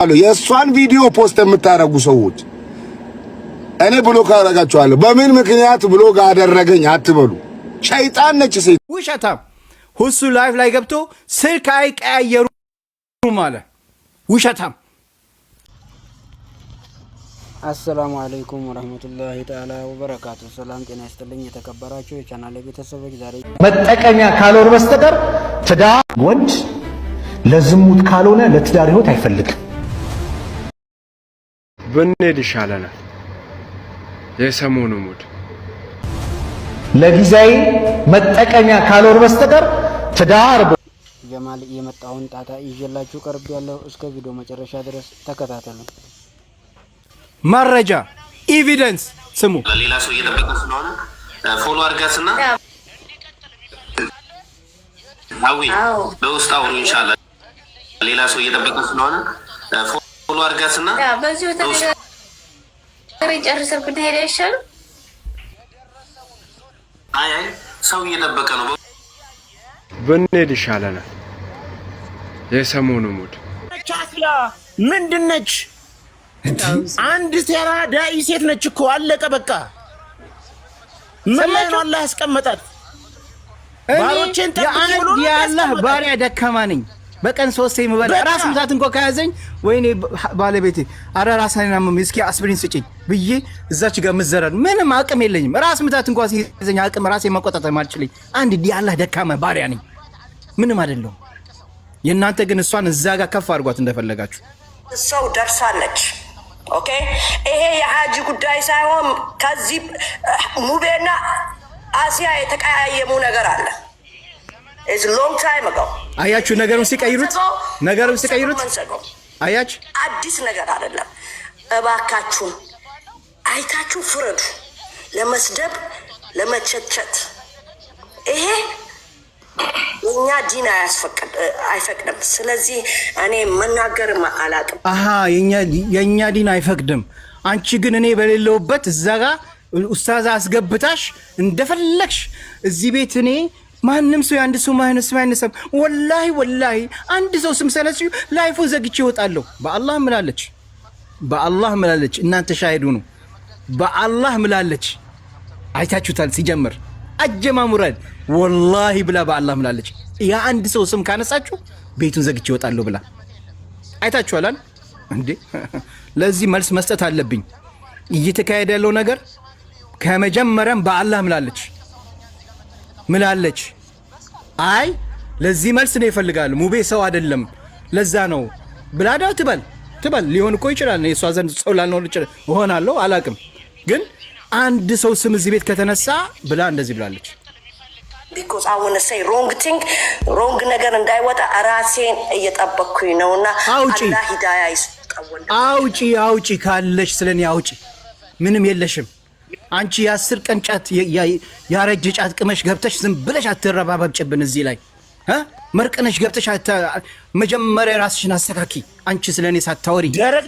የእሷን ቪዲዮ ፖስት የምታረጉ ሰዎች እኔ ብሎክ አደርጋችኋለሁ። በምን ምክንያት ብሎክ አደረገኝ አትበሉ። ሸይጣን ነች ሴት። ውሸታም ሁሱ ላይፍ ላይ ገብቶ ስልክ አይቀያየሩ ማለት ውሸታም። አሰላሙ አለይኩም ወራህመቱላሂ ተዓላ ወበረካቱ። ሰላም ጤና ይስጥልኝ የተከበራችሁ የቻናሌ ቤተሰቦች፣ ዛሬ መጠቀሚያ ካልሆነ በስተቀር ትዳር ወንድ ለዝሙት ካልሆነ ለትዳር ህይወት አይፈልግም። ብንሄድ ይሻለናል። የሰሞኑ ሙድ ለጊዜያዊ መጠቀሚያ ካልሆነ በስተቀር ትዳር ጀማል የመጣውን ጣጣ ይዤላችሁ ቀርብ ያለው እስከ ቪዲዮ መጨረሻ ድረስ ተከታተሉ። መረጃ ኤቪደንስ ስሙ። ሌላ ሰው እየጠበቀ ስለሆነ ፎሎ አድርጋትና አዊ በውስጥ አውሩ ኢንሻአላህ። ሌላ ሰው እየጠበቀ ስለሆነ ፎሎ አድርጋትና በዚሁ ተነጋግረን ጨርሰን ብንሄድ አይሻልም? አይ ሰው እየጠበቀ ነው። ብንሄድ ይሻለናል። የሰሞኑ ሙድ ቻክላ ምንድነች? አንድ ሴራ ዳኢ ሴት ነች እኮ አለቀ በቃ። ምን ላይ ነው አላህ ያስቀመጣት? ባሮቼን ተቀበሉ። የአላህ ባሪያ ደካማ ነኝ። በቀን 3 የምበላ ራስ ምታት እንኳን ከያዘኝ ወይኔ ባለቤቴ አረ ራስህን አመም እስኪ አስፕሪን ስጪኝ ብዬ እዛች ጋር መዘራር ምንም አቅም የለኝም። ራስ ምታት እንኳን ሲይዘኝ አቅም ራሴ መቆጣጠር ማልችልኝ አንድ የአላህ ደካማ ባሪያ ነኝ። ምንም አይደለም። የእናንተ ግን እሷን እዛ ጋር ከፍ አድርጓት እንደፈለጋችሁ። ሰው ደርሳለች። ኦኬ ይሄ የሐጂ ጉዳይ ሳይሆን ከዚህ ሙቤና አሲያ የተቀያየሙ ነገር አለ። It's a long time ago. አያችሁ ነገሩን ሲቀይሩት አያችሁ አዲስ ነገር አይደለም። እባካችሁ አይታችሁ ፍረዱ። ለመስደብ ለመቸቸት ይሄ የኛ ዲን አይፈቅድም። ስለዚህ እኔ መናገርም አላቅም። የኛ ዲን አይፈቅድም። አንቺ ግን እኔ በሌለውበት እዛ ጋር ኡስታዝ አስገብታሽ እንደፈለግሽ እዚህ ቤት እኔ ማንም ሰው አንድ ሰው ማይነስም ወላሂ አንድ ሰው ስም ሰነች ላይፉን ዘግቼ እወጣለሁ። በአላህ ምላለች። እናንተ ሻሂዱ ነው። በአላህ ምላለች። አይታችሁታል። ሲጀምር አጀማሙራን ወላሂ ብላ በአላህ ምላለች። ያ አንድ ሰው ስም ካነሳችሁ ቤቱን ዘግቼ እወጣለሁ ብላ አይታችኋል እንዴ? ለዚህ መልስ መስጠት አለብኝ። እየተካሄደ ያለው ነገር ከመጀመሪያም በአላህ ምላለች። አይ ለዚህ መልስ ነው ይፈልጋል። ሙቤ ሰው አይደለም ለዛ ነው ብላዳው ትበል ሊሆን እኮ ይችላል። እሷ ዘንድ ሰው ላልኖር ይችላል እሆናለሁ አላቅም። ግን አንድ ሰው ስም እዚህ ቤት ከተነሳ ብላ እንደዚህ ብላለች። because I want to say wrong ነገር እንዳይወጣ ራሴን እየጠበቅኩኝ ነውና አላህ ሂዳያ ይስጠው። አውጪ ካለሽ ስለኔ አውጪ። ምንም የለሽም አንቺ የ10 ቀን ጫት ያረጀ ጫት ቅመሽ ገብተሽ ዝም ብለሽ አትረባበጭብን። እዚህ ላይ መርቀነሽ ገብተሽ መጀመሪያ ራስሽን አስተካኪ። አንቺ ስለኔ ሳታወሪ ደረቅ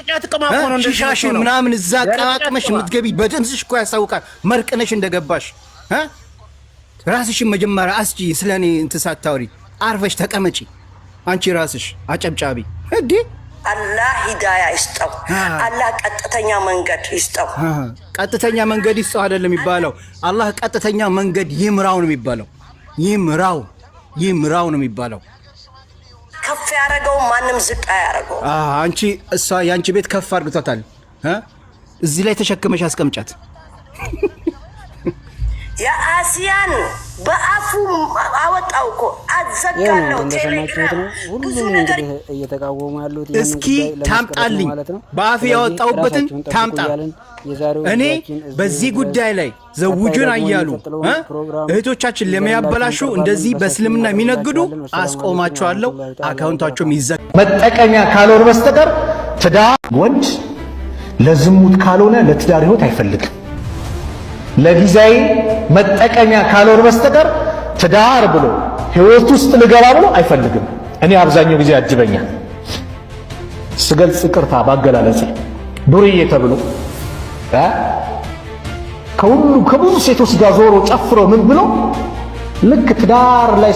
ጫት ቅማቆ ነው እንደሻሽን ምናምን እዛ ቀማቅመሽ የምትገቢ በደምስሽ እኮ ያሳውቃል። መርቀነሽ እንደገባሽ ራስሽን መጀመሪያ አስጂ። ስለኔ እንትን ሳታወሪ አርፈሽ ተቀመጪ። አንቺ ራስሽ አጨብጫቢ እንዴ። አላህ ሂዳያ ይስጠው። አላህ ቀጥተኛ መንገድ ይስጠው። ቀጥተኛ መንገድ ይስጠው አይደለም የሚባለው። አላህ ቀጥተኛ መንገድ ይምራው ነው የሚባለው። ይምራው ነው የሚባለው። ከፍ ያረገው ማንም ዝቅ ያረገው። አንቺ እሷ ያንቺ ቤት ከፍ አድርግቷታል። እዚህ ላይ ተሸክመሽ አስቀምጫት። የአሲያን በአፉ አወጣው እኮ አዘጋለው። ቴሌግራም ብዙ ነገር እየተቃወሙ ያሉት እስኪ ታምጣልኝ። በአፍ ያወጣውበትን ታምጣ። እኔ በዚህ ጉዳይ ላይ ዘውጁን አያሉ እህቶቻችን ለሚያበላሹ እንደዚህ በእስልምና የሚነግዱ አስቆማቸዋለሁ። አካውንታቸውም ይዘጋ። መጠቀሚያ ካልሆነ በስተቀር ትዳር ወንድ ለዝሙት ካልሆነ ለትዳር ህይወት አይፈልግም። ለጊዜያዊ መጠቀሚያ ካልሆነ በስተቀር ትዳር ብሎ ህይወት ውስጥ ልገባ ብሎ አይፈልግም። እኔ አብዛኛው ጊዜ ያጅበኛል ስገልጽ፣ ይቅርታ ባገላለጽ ዱርዬ ተብሎ ከብዙ ሴቶች ጋር ዞሮ ጨፍሮ ምን ብሎ ልክ ትዳር ላይ